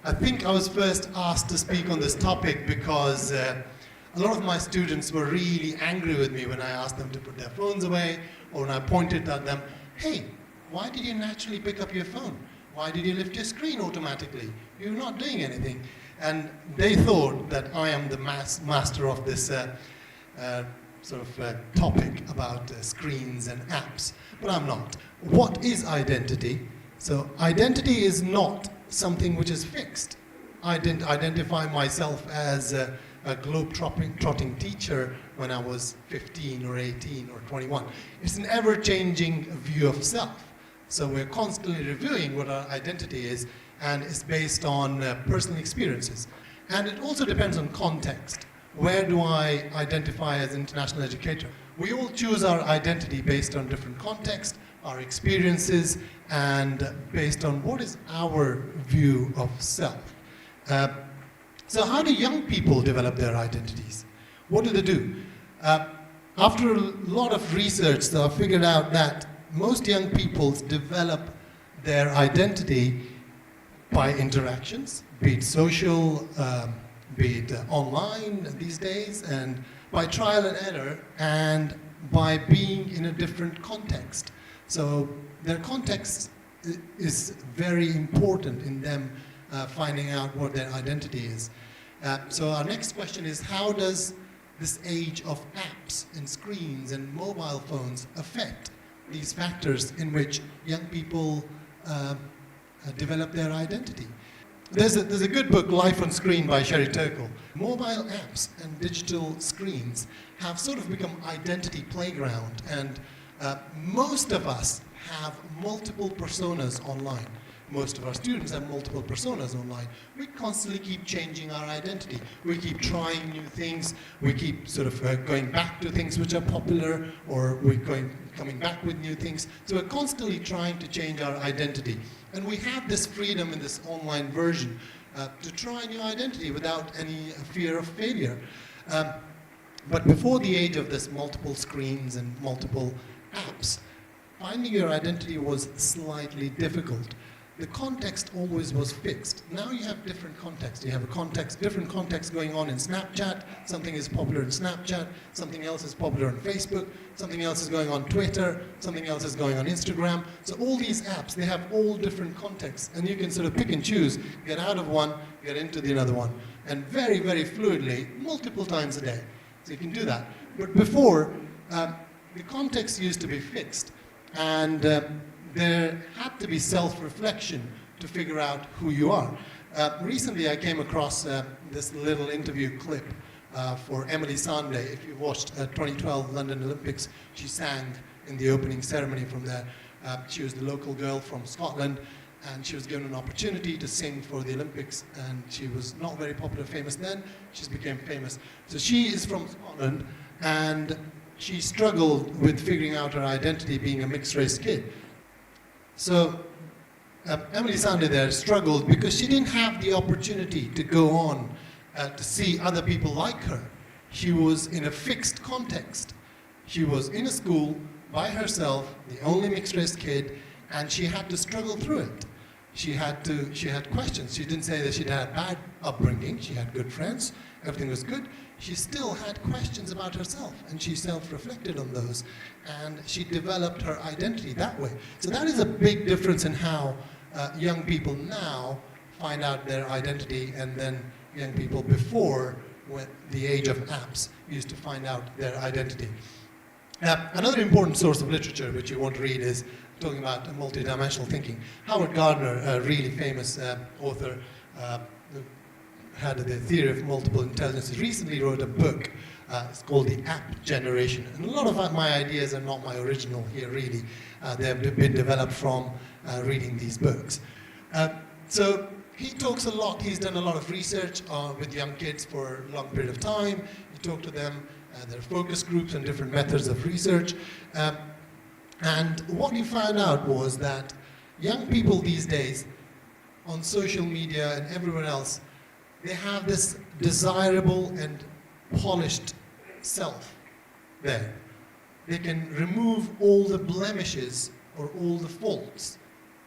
Speaker 5: I think I was first asked to speak on this topic because a lot of my students were really angry with me when I asked them to put their phones away, or when I pointed at them, hey, why did you naturally pick up your phone? Why did you lift your screen automatically? You're not doing anything. And they thought that I am the master of this topic about screens and apps, but I'm not. What is identity? So identity is not something which is fixed. I didn't identify myself as a globe-trotting teacher when I was 15 or 18 or 21. It's an ever-changing view of self. So we're constantly reviewing what our identity is, and it's based on personal experiences. And it also depends on context. Where do I identify as an international educator? We all choose our identity based on different contexts, our experiences, and based on what is our view of self. So how do young people develop their identities? What do they do? After a lot of research, so I figured out that most young people develop their identity by interactions, be it social, be it online these days, and by trial and error, and by being in a different context. So their context is very important in them finding out what their identity is. So our next question is, how does this age of apps and screens and mobile phones affect these factors in which young people develop their identity? There's a good book, Life on Screen by Sherry Turkle. Mobile apps and digital screens have sort of become identity playground, and most of us have multiple personas online. Most of our students have multiple personas online. We constantly keep changing our identity. We keep trying new things. We keep sort of going back to things which are popular, or we're coming back with new things. So we're constantly trying to change our identity. And we have this freedom in this online version to try a new identity without any fear of failure. But before the age of this multiple screens and multiple apps, finding your identity was slightly difficult. The context always was fixed. Now you have different contexts. You have different context going on in Snapchat. Something is popular in Snapchat. Something else is popular on Facebook. Something else is going on Twitter. Something else is going on Instagram. So all these apps, they have all different contexts, and you can sort of pick and choose, get out of one, get into the other one, and very, very fluidly, multiple times a day. So you can do that. But before, the context used to be fixed, and there had to be self-reflection to figure out who you are. Recently, I came across this little interview clip for Emily Sande. If you watched 2012 London Olympics, she sang in the opening ceremony from there. She was the local girl from Scotland, and she was given an opportunity to sing for the Olympics, and she was not very popular, famous then. She became famous. So she is from Scotland, and she struggled with figuring out her identity being a mixed-race kid. So Emily Sande there struggled because she didn't have the opportunity to go on to see other people like her. She was in a fixed context. She was in a school by herself, the only mixed-race kid, and she had to struggle through it. She had questions. She didn't say that she'd had a bad upbringing. She had good friends. Everything was good. She still had questions about herself, and she self-reflected on those, and she developed her identity that way. So that is a big difference in how young people now find out their identity, and then young people before, when the age of apps, used to find out their identity. Another important source of literature which you want to read is talking about multidimensional thinking. Howard Gardner, a really famous author, had the theory of multiple intelligences, recently wrote a book. It's called The App Generation. And a lot of my ideas are not my original here, really. They have been developed from reading these books. So he talks a lot. He's done a lot of research with young kids for a long period of time. He talked to them. There are focus groups and different methods of research. And what he found out was that young people these days, on social media and everywhere else, they have this desirable and polished self there. They can remove all the blemishes or all the faults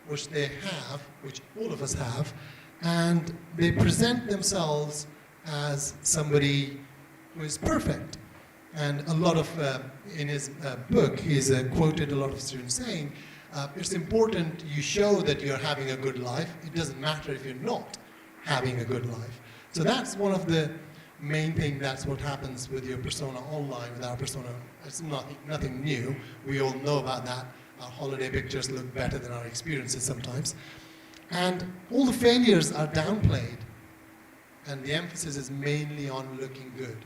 Speaker 5: which they have, which all of us have, and they present themselves as somebody who is perfect. And a lot of, in his book, he's quoted a lot of students saying, It's important you show that you're having a good life. It doesn't matter if you're not having a good life. So that's one of the main thing. That's what happens with your persona online, with our persona. It's nothing new. We all know about that. Our holiday pictures look better than our experiences sometimes. And all the failures are downplayed. And the emphasis is mainly on looking good.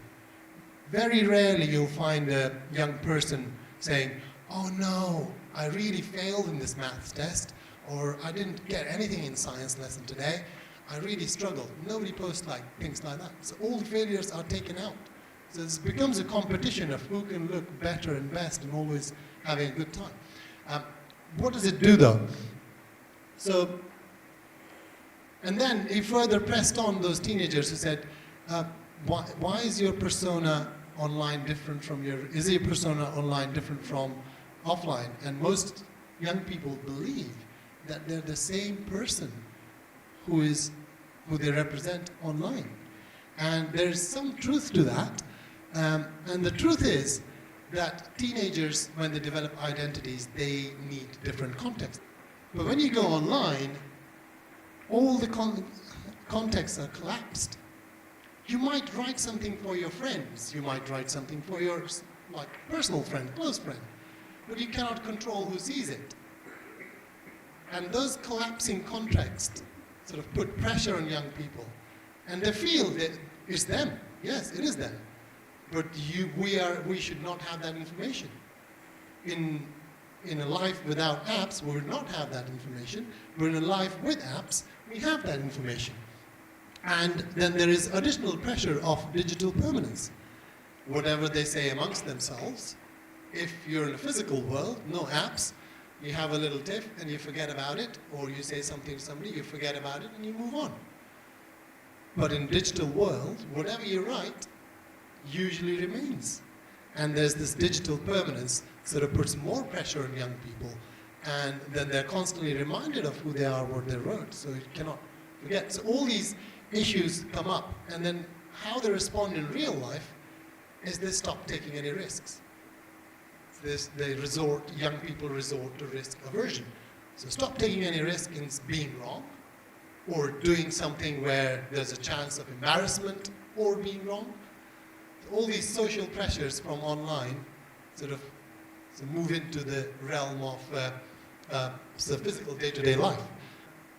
Speaker 5: Very rarely you'll find a young person saying, oh no, I really failed in this maths test, or I didn't get anything in science lesson today. I really struggled. Nobody posts things like that. So all the failures are taken out. So it becomes a competition of who can look better and best and always having a good time. What does it do though? So, and then he further pressed on those teenagers who said, why is your persona online different from is your persona online different from offline? And most young people believe that they're the same person who they represent online. And there's some truth to that. And the truth is that teenagers, when they develop identities, they need different contexts. But when you go online, all the contexts are collapsed. You might write something for your friends. You might write something for your personal friend, close friend. But you cannot control who sees it. And those collapsing contexts sort of put pressure on young people. And they feel that it's them. Yes, it is them. But we should not have that information. In a life without apps, we would not have that information. But in a life with apps, we have that information. And then there is additional pressure of digital permanence. Whatever they say amongst themselves, if you're in a physical world, no apps, you have a little tiff and you forget about it, or you say something to somebody, you forget about it and you move on. But in digital world, whatever you write usually remains. And there's this digital permanence sort of puts more pressure on young people, and then they're constantly reminded of who they are, what they wrote, so you cannot forget. So all these issues come up, and then how they respond in real life is they stop taking any risks. Young people resort to risk aversion. So stop taking any risk in being wrong, or doing something where there's a chance of embarrassment or being wrong. So all these social pressures from online sort of move into the realm of physical day-to-day life.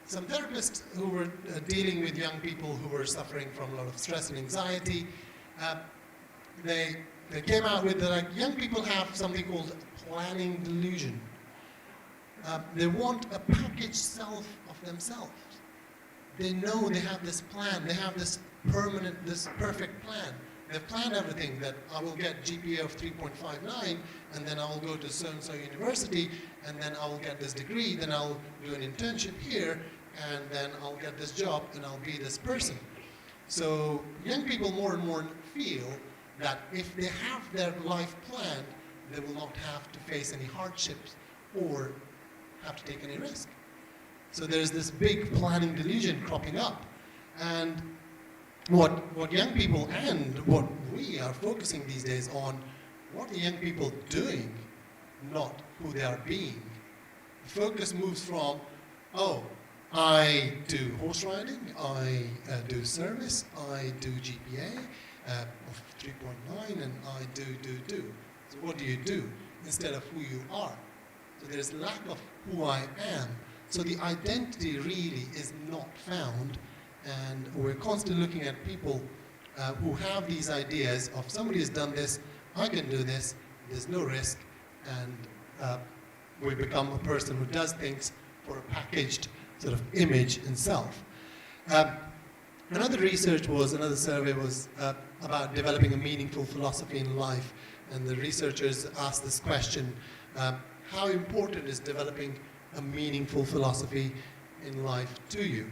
Speaker 5: Some therapists who were dealing with young people who were suffering from a lot of stress and anxiety, they came out with young people have something called planning delusion. They want a packaged self of themselves. They know they have this plan, they have this perfect plan. They've planned everything, that I will get GPA of 3.59, and then I will go to so-and-so university, and then I will get this degree, then I'll do an internship here, and then I'll get this job, and I'll be this person. So young people more and more feel that if they have their life planned, they will not have to face any hardships or have to take any risk. So there's this big planning delusion cropping up. And what young people and what we are focusing these days on, what are young people doing, not who they are being. The focus moves from, oh, I do horse riding, I do service, I do GPA of 3.9, and I do. So what do you do instead of who you are? So there's lack of who I am. So the identity really is not found, and we're constantly looking at people who have these ideas of somebody has done this, I can do this, there's no risk, and we become a person who does things for a packaged sort of image and self. Another survey was about developing a meaningful philosophy in life, and the researchers asked this question, how important is developing a meaningful philosophy in life to you?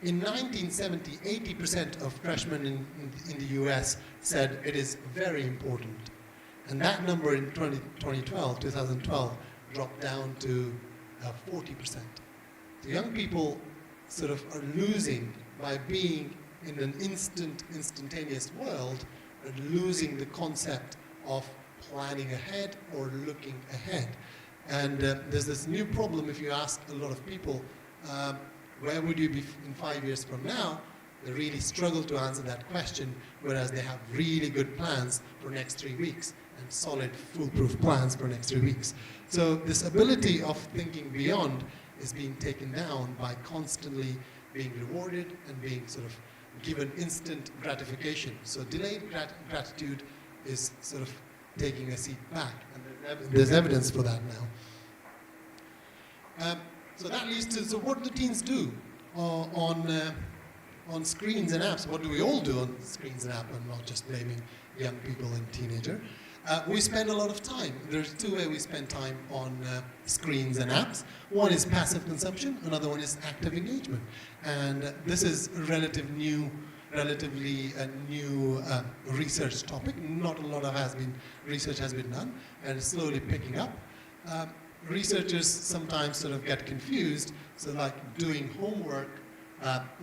Speaker 5: In 1970, 80% of freshmen in the US said it is very important. And that number in 2012 dropped down to 40%. So young people sort of are losing by being in an instantaneous world, and losing the concept of planning ahead or looking ahead. And there's this new problem if you ask a lot of people, where would you be in 5 years from now? They really struggle to answer that question, whereas they have really good plans for next 3 weeks and solid, foolproof plans for next 3 weeks. So this ability of thinking beyond is being taken down by constantly being rewarded and being sort of given instant gratification. So delayed gratitude is sort of taking a seat back, and there's evidence for that now. So that leads to, so what do the teens do on screens and apps? What do we all do on screens and apps? I'm not just blaming young people and teenagers. We spend a lot of time. There's two ways we spend time on screens and apps. One is passive consumption, another one is active engagement. And this is relatively a new research topic. Not a lot of research has been done, and it's slowly picking up. Researchers sometimes sort of get confused, so like doing homework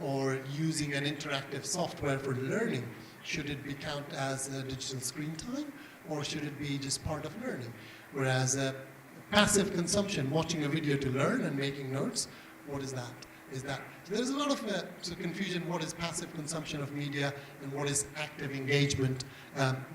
Speaker 5: or using an interactive software for learning, should it be counted as digital screen time, or should it be just part of learning? Whereas passive consumption, watching a video to learn and making notes, what is that? So there's a lot of confusion. What is passive consumption of media and what is active engagement?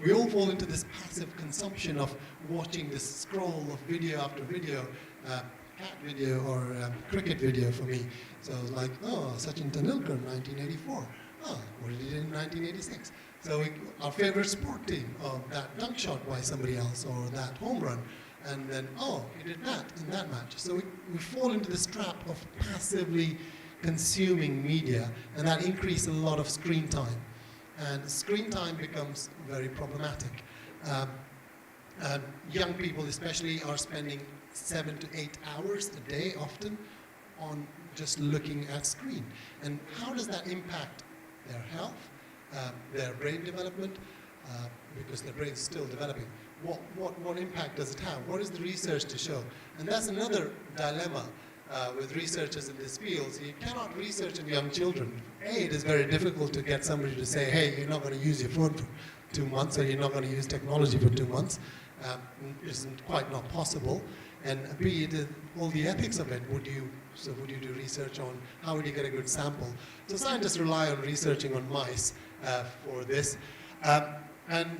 Speaker 5: We all fall into this passive consumption of watching this scroll of video after video, cat video or cricket video for me. So I was like, oh, Sachin Tendulkar, 1984. Oh, what did he do in 1986? So our favorite sport team, that dunk shot by somebody else, or that home run. And then, oh, he did that in that match. So we fall into this trap of passively consuming media, and that increases a lot of screen time. And screen time becomes very problematic. Young people especially are spending 7 to 8 hours a day often on just looking at screen. And how does that impact their health, their brain development, because their brain is still developing? What impact does it have? What is the research to show? And that's another dilemma with researchers in this field. So you cannot research on young children. It is very difficult to get somebody to say, hey, you're not going to use your phone for 2 months, or you're not going to use technology for 2 months. Isn't quite not possible. And B, all the ethics of it. Would you do research on how would you get a good sample? So scientists rely on researching on mice for this. And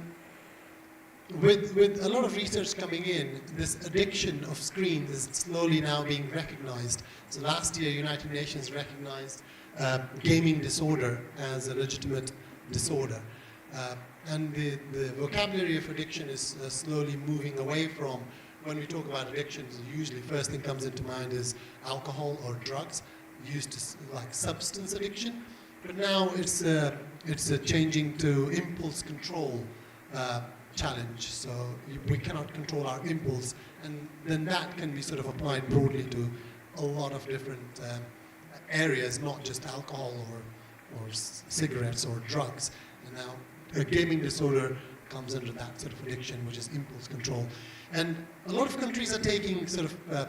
Speaker 5: with a lot of research coming in, this addiction of screens is slowly now being recognized. So last year, United Nations recognized gaming disorder as a legitimate disorder. And the vocabulary of addiction is slowly moving away from, when we talk about addictions, usually first thing comes into mind is alcohol or drugs, used to like substance addiction. But now it's changing to impulse control challenge. So we cannot control our impulse, and then that can be sort of applied broadly to a lot of different areas, not just alcohol or cigarettes or drugs. And now a gaming disorder comes under that sort of addiction, which is impulse control. And a lot of countries are taking sort of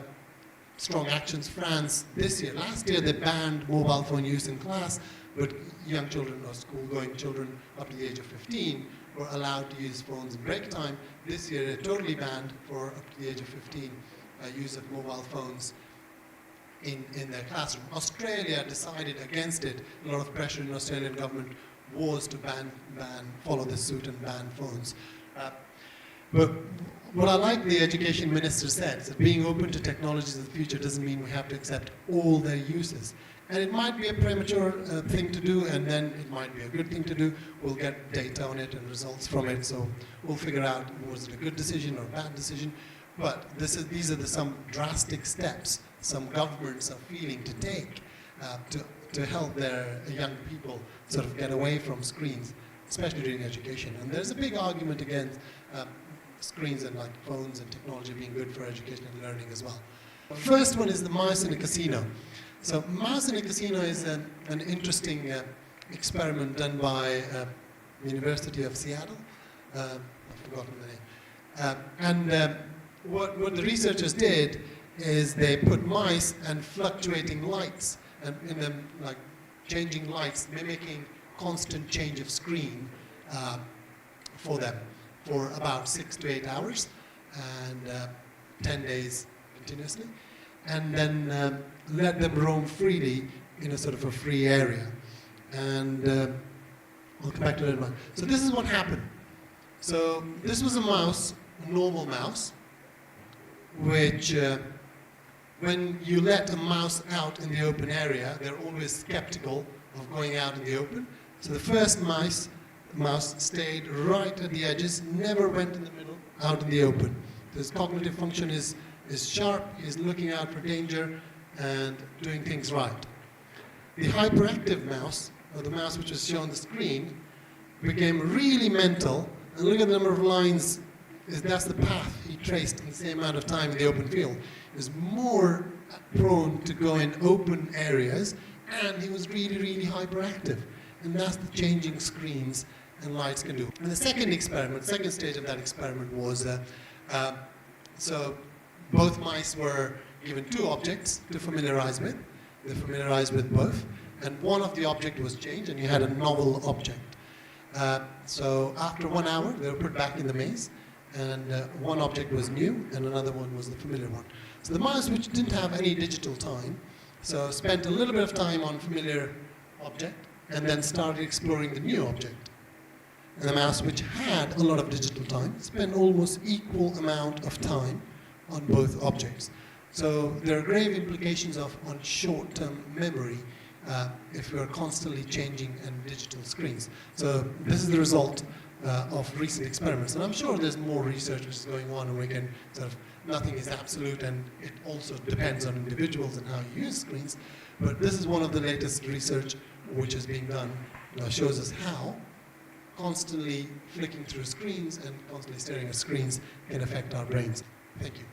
Speaker 5: strong actions. France this year, last year they banned mobile phone use in class, but young children or school-going children up to the age of 15 were allowed to use phones in break time. This year they're totally banned for up to the age of 15 use of mobile phones in their classroom. Australia decided against it. A lot of pressure in the Australian government was to follow this suit and ban phones. But what I like the education minister said is that being open to technologies of the future doesn't mean we have to accept all their uses. And it might be a premature thing to do, and then it might be a good thing to do. We'll get data on it and results from it, so we'll figure out, was it a good decision or a bad decision. But these are some drastic steps some governments are feeling to take to help their young people sort of get away from screens, especially during education. And there's a big argument against screens and like phones and technology being good for education and learning as well. The first one is the mouse in a casino. So mouse in a casino is an interesting experiment done by the University of Seattle. I've forgotten the name. What the researchers did is they put mice and fluctuating lights, and in them like changing lights, mimicking constant change of screen for them for about 6 to 8 hours, and 10 days continuously, and then let them roam freely in a sort of a free area. And I'll come back to that in a moment. So this is what happened. So this was a mouse, a normal mouse, which when you let a mouse out in the open area, they're always skeptical of going out in the open. So the first mouse stayed right at the edges, never went in the middle, out in the open. His cognitive function is sharp, he's looking out for danger and doing things right. The hyperactive mouse, or the mouse which was shown on the screen, became really mental, and look at the number of lines, that's the path he traced in the same amount of time in the open field. He was more prone to go in open areas, and he was really, really hyperactive. And that's the changing screens and lights can do. And the second stage of that experiment was, so both mice were given two objects to familiarize with. They familiarized with both, and one of the objects was changed, and you had a novel object. So after 1 hour, they were put back in the maze, and one object was new, and another one was the familiar one. So the mouse which didn't have any digital time, so spent a little bit of time on familiar object, and then started exploring the new object. And the mouse which had a lot of digital time spent almost equal amount of time on both objects. So there are grave implications on short-term memory if we are constantly changing digital screens. So this is the result of recent experiments. And I'm sure there's more research which is going on, and we can sort of, nothing is absolute, and it also depends on individuals and how you use screens. But this is one of the latest research which is being done, shows us how constantly flicking through screens and constantly staring at screens can affect our brains. Thank you.